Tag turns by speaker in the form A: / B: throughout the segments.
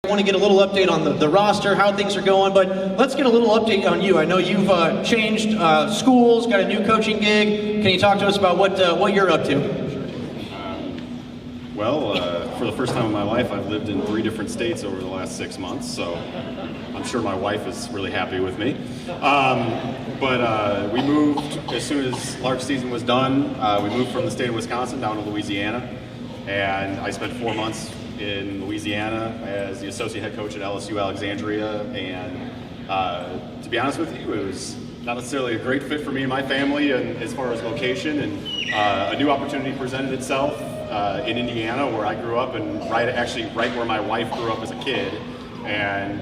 A: I want to get a little update on the roster, how things are going, but let's get a little update on you. I know you've changed schools, got a new coaching gig. Can you talk to us about what you're up to?
B: For the first time in my life, I've lived in 3 different states over the last 6 months, so I'm sure my wife is really happy with me. We moved as soon as Lark's season was done. We moved from the state of Wisconsin down to Louisiana, and I spent 4 months in Louisiana as the associate head coach at LSU Alexandria, and to be honest with you, it was not necessarily a great fit for me and my family and as far as location, and a new opportunity presented itself in Indiana, where I grew up, and right where my wife grew up as a kid, and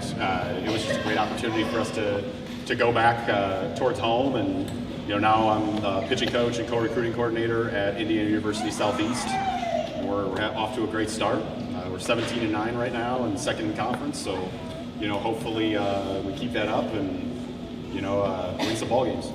B: it was just a great opportunity for us to go back towards home. And now I'm the pitching coach and co-recruiting coordinator at Indiana University Southeast. We're off to a great start. We're 17-9 right now and second in conference, so hopefully we keep that up and win some ball games.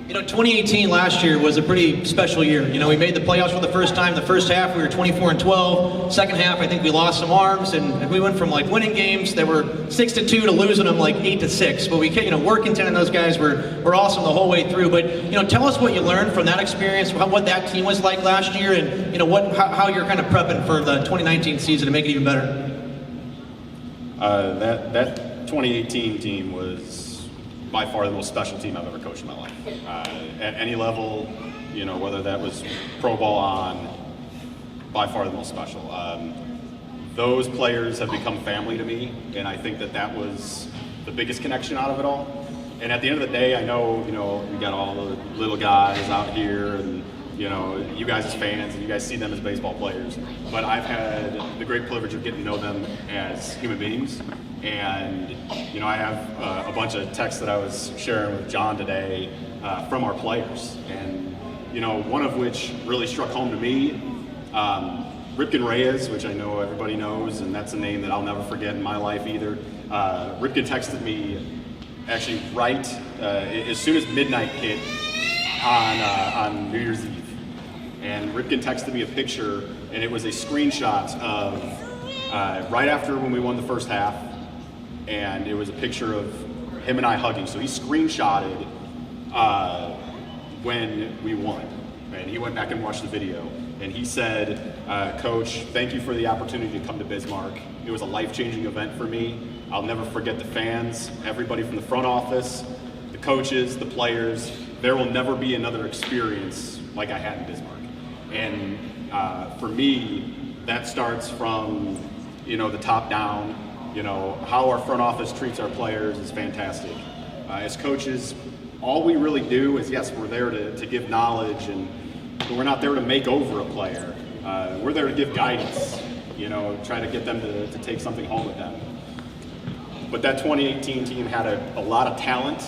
A: 2018 last year was a pretty special year. We made the playoffs for the first time. The first half we were 24-12. Second half I think we lost some arms, and we went from winning games that were 6-2 to losing them 8-6. But we Workington and those guys were awesome the whole way through. But tell us what you learned from that experience, what that team was like last year, and how you're kind of prepping for the 2019 season to make it even better.
B: That 2018 team was by far the most special team I've ever coached in my life. At any level, whether that was pro ball on, by far the most special. Those players have become family to me, and I think that was the biggest connection out of it all. And at the end of the day, I know, we got all the little guys out here, and you guys as fans, and you guys see them as baseball players, but I've had the great privilege of getting to know them as human beings. And I have a bunch of texts that I was sharing with John today from our players, and one of which really struck home to me. Ripken Reyes, which I know everybody knows, and that's a name that I'll never forget in my life either. Ripken texted me actually right as soon as midnight hit on New Year's Eve, and Ripken texted me a picture, and it was a screenshot of right after when we won the first half. And it was a picture of him and I hugging. So he screenshotted when we won. And he went back and watched the video. And he said, Coach, thank you for the opportunity to come to Bismarck. It was a life-changing event for me. I'll never forget the fans, everybody from the front office, the coaches, the players. There will never be another experience like I had in Bismarck. And for me, that starts from, the top down. How our front office treats our players is fantastic. As coaches, all we really do is, yes, we're there to give knowledge, but we're not there to make over a player. We're there to give guidance, try to get them to take something home with them. But that 2018 team had a lot of talent,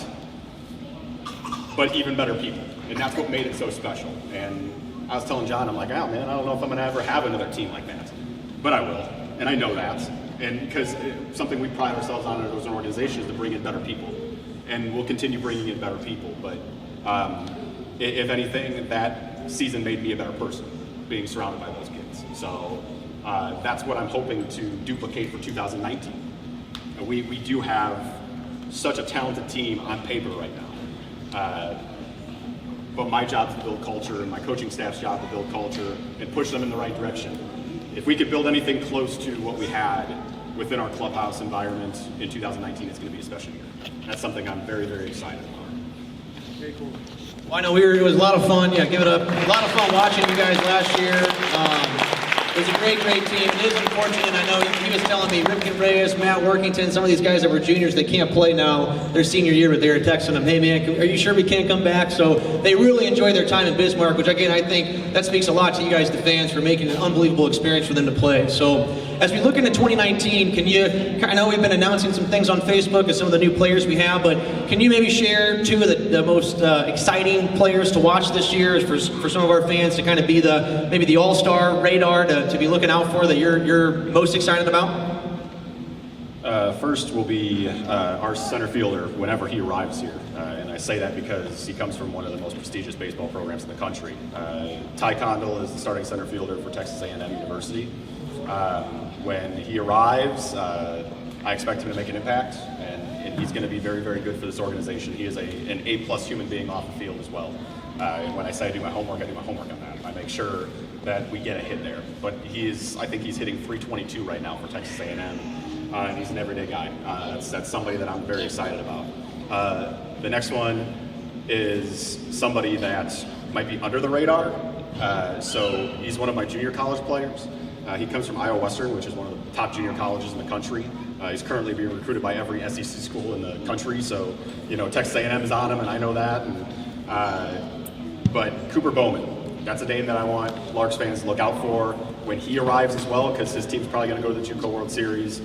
B: but even better people. And that's what made it so special. And I was telling John, I'm like, oh man, I don't know if I'm gonna ever have another team like that. But I will, and I know that. And because something we pride ourselves on as an organization is to bring in better people. And we'll continue bringing in better people. But if anything, that season made me a better person, being surrounded by those kids. So that's what I'm hoping to duplicate for 2019. We do have such a talented team on paper right now. But my job is to build culture, and my coaching staff's job to build culture and push them in the right direction. If we could build anything close to what we had within our clubhouse environment in 2019, it's going to be a special year. That's something I'm very, very excited about.
A: Very cool. Well, I know it was a lot of fun. Yeah, give it up. A lot of fun watching you guys last year. It was a great, great team. It is unfortunate. I know he was telling me Ripken Reyes, Matt Workington, some of these guys that were juniors, they can't play now their senior year, but they were texting them, hey man, are you sure we can't come back? So they really enjoyed their time in Bismarck, which again, I think that speaks a lot to you guys, the fans, for making an unbelievable experience for them to play. So as we look into 2019, I know we've been announcing some things on Facebook of some of the new players we have, but can you maybe share two of the most exciting players to watch this year for some of our fans to kind of be maybe the all-star radar to be looking out for that you're most excited about?
B: First will be our center fielder whenever he arrives here. And I say that because he comes from one of the most prestigious baseball programs in the country. Ty Condell is the starting center fielder for Texas A&M University. when he arrives, I expect him to make an impact, and he's going to be very, very good for this organization. He is an A-plus human being off the field as well. And when I say I do my homework on that. I make sure that we get a hit there. But I think he's hitting 322 right now for Texas A&M, and he's an everyday guy. That's somebody that I'm very excited about. The next one is somebody that might be under the radar. So he's one of my junior college players. He comes from Iowa Western, which is one of the top junior colleges in the country. He's currently being recruited by every SEC school in the country. So, Texas A&M is on him, and I know that. But Cooper Bowman, that's a name that I want Larks fans to look out for when he arrives as well, because his team's probably going to go to the JUCO World Series.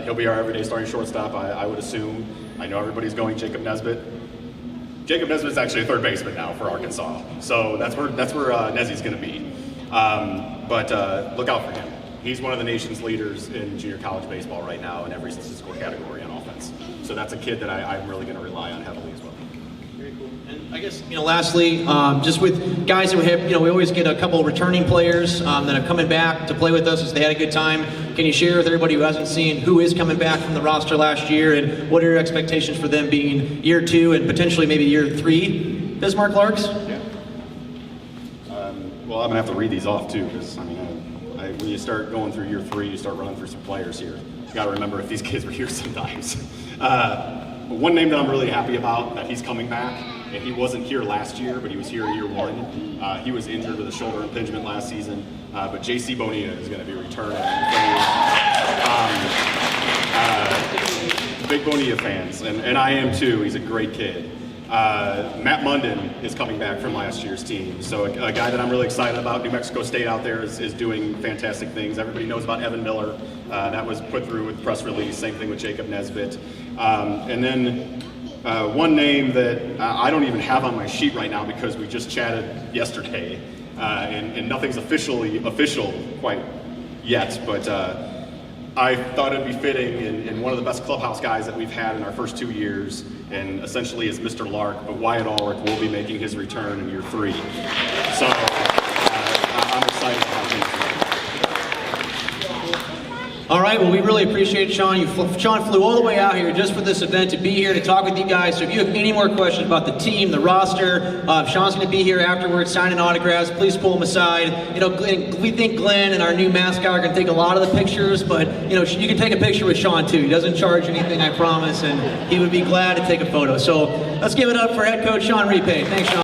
B: He'll be our everyday starting shortstop, I would assume. I know everybody's going Jacob Nesbitt. Jacob Nesbitt's actually a third baseman now for Arkansas, so that's where Nezzy's going to be. But look out for him. He's one of the nation's leaders in junior college baseball right now in every statistical category on offense. So that's a kid that I'm really going to rely on heavily as well.
A: Very cool. And I guess, lastly, just with guys that we have, we always get a couple of returning players that are coming back to play with us as they had a good time. Can you share with everybody who hasn't seen who is coming back from the roster last year, and what are your expectations for them being year 2 and potentially maybe year 3 Bismarck Larks?
B: Yeah. Well, I'm going to have to read these off too, because, when you start going through year 3, you start running through some players here. You got to remember if these kids were here sometimes. One name that I'm really happy about, that he's coming back, and he wasn't here last year, but he was here year 1. He was injured with a shoulder impingement last season, but J.C. Bonilla is going to be returning. Big Bonilla fans, and I am too. He's a great kid. Matt Munden is coming back from last year's team, so a guy that I'm really excited about. New Mexico State out there is doing fantastic things. Everybody knows about Evan Miller. That was put through with press release. Same thing with Jacob Nesbitt. And then one name that I don't even have on my sheet right now because we just chatted yesterday, and nothing's official quite yet, but I thought it'd be fitting, and one of the best clubhouse guys that we've had in our first 2 years, and essentially is Mr. Lark, but Wyatt Ulrich will be making his return in year 3. So I'm excited about things.
A: All right, well, we really appreciate it, Sean. Sean flew all the way out here just for this event to be here to talk with you guys. So if you have any more questions about the team, the roster, Sean's going to be here afterwards signing autographs. Please pull him aside. We think Glenn and our new mascot are going to take a lot of the pictures, but you can take a picture with Sean too. He doesn't charge anything, I promise, and he would be glad to take a photo. So let's give it up for head coach Sean Repay. Thanks, Sean.